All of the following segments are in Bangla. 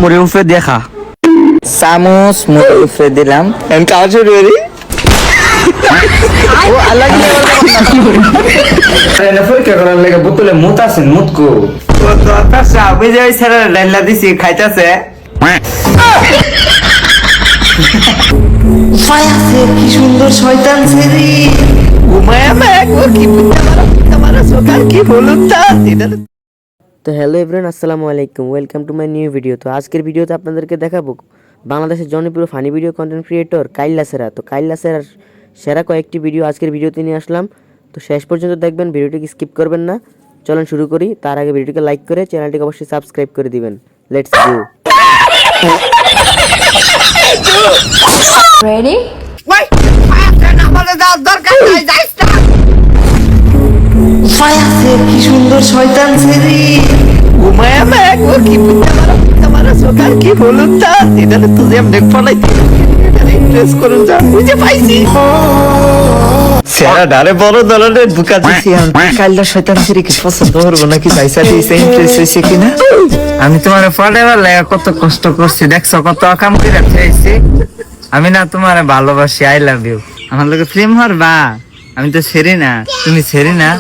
মুড়ি উপরে দিয়ে খা। চামচ মুড়ি উপরে দিলাম। আমি খাওয়া শুরু করি। ও আল্লাহ পরীক্ষা করার লেগে বোতলে মুত আছেন মুতকু আমি যে ওই ছেলে ডাইলা দিছি খাইতেছে কি সুন্দর শয়তান ছেড়ি কি বলুন তো হ্যালো এভরিওয়ান, আসসালামু আলাইকুম, welcome to my new video. তো আজকের ভিডিওতে আপনাদেরকে দেখাবো বাংলাদেশের জনপ্রিয় ফানি ভিডিও কন্টেন্ট ক্রিয়েটর কাইল্লা সেরা। তো কাইল্লা সেরার সেরা কয়েকটি ভিডিও আজকের ভিডিওতে নিয়ে আসলাম। তো শেষ পর্যন্ত দেখবেন, ভিডিওটিকে স্কিপ করবেন না। চলুন শুরু করি। তার আগে ভিডিওটিকে লাইক করে চ্যানেলটিকে অবশ্যই সাবস্ক্রাইব করে দিবেন। Let's go. Ready? কি সুন্দর শয়তান ছেড়ি কি বলুন এটা তো যে আমি ইন্টারেস্ট করুন যা বুঝে পাইছি সেরা ডারে বড় দলনের বুকা দিছি আমি কাইল্লা শয়তান ছেড়ি কি পছন্দ করবো নাকি পয়সা দিয়েছে ইন্টারেস্ট হয়েছে কিনা আমি তোমার পড়াবার লাগা কত কষ্ট করছি দেখছো কত কাম করে রাখছি আমি না তোমার ভালোবাসি আই লাভ ইউ আমার লোকে প্রেম হরবা আমি তো ছেড়ি না তুমি ছেড়ি না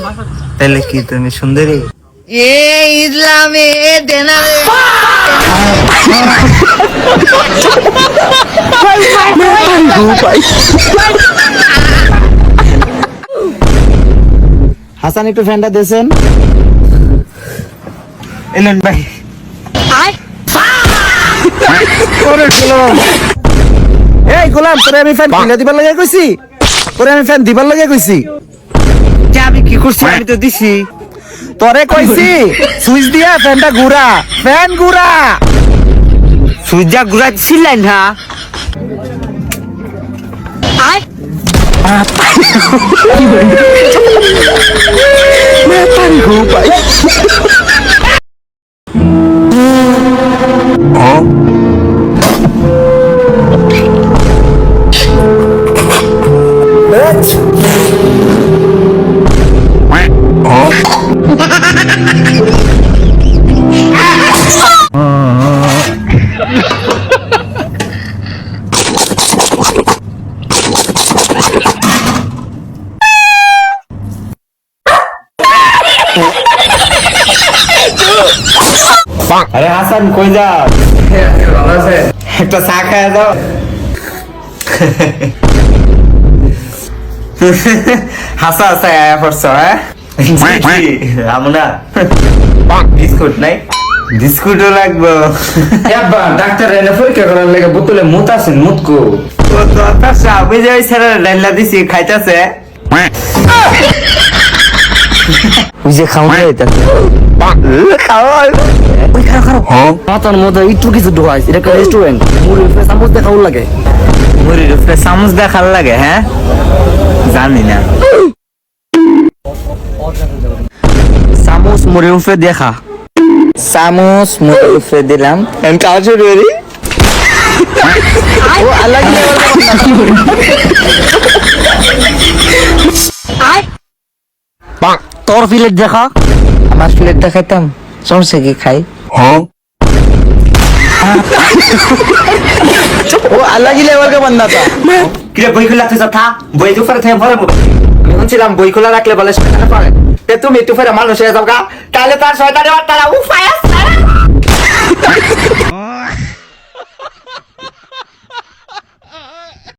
তাহলে কি তুমি সুন্দরী ইসলামে হাসান একটু ফ্যানটা দিয়েছেন এলেন ভাই এই গোলাম তোরে আমি ফ্যান কিনে দিবার লাগে কইছি তোরে আমি ফ্যান দিবার লাগে কইছি আমি কি করছি আমি তো দিছি তোরে কইছি সুইচ দিয়া ফ্যানটা ঘুরা ফ্যান ঘুরা সুইচ যা ঘুরা ছিলেন না আরে হাসান কই যা ভালো আছে একটা চা খায় দাও হাসা হাসা আয়া পড়ছ আমরা বিস্কুট নাই বিস্কুটও লাগবো ডাক্তার এনে পরীক্ষা করার লেগে বোতলে মুত আছেন মুতকু আমি যে ওই ছেলে ডাইলা দিছি খাইতেছে ওই যে খাওয়া মাথার মধ্যে একটু কিছু ঢোকাইছে, এটা একটা রেস্টুরেন্ট। মুড়ির উপরে চামচ দেখাও লাগে, মুড়ির উপরে চামচ দেখার লাগে। হ্যাঁ জানি না চামচ মুড়ির উপরে দেখা। চামচ মুড়ির উপরে দিলাম আমি খাওয়া শুরু করি। ও আল্লাহ তোর প্লেট দেখা। আমার প্লেট দেখাইতাম সমস্যা কি খাই ও আল্লাহ গিলে এবার বন্ধা তা কিরে বই খোলা তুই থা বই দুপুরে থেকে ভরে আমি শুনছিলাম বই খোলা রাখলে বলে শয়তানে পারে তে তুমি একটু ফেরে মানুষ হয়ে যাও গা তাহলে তার শয়তানে তারা উপায় আছে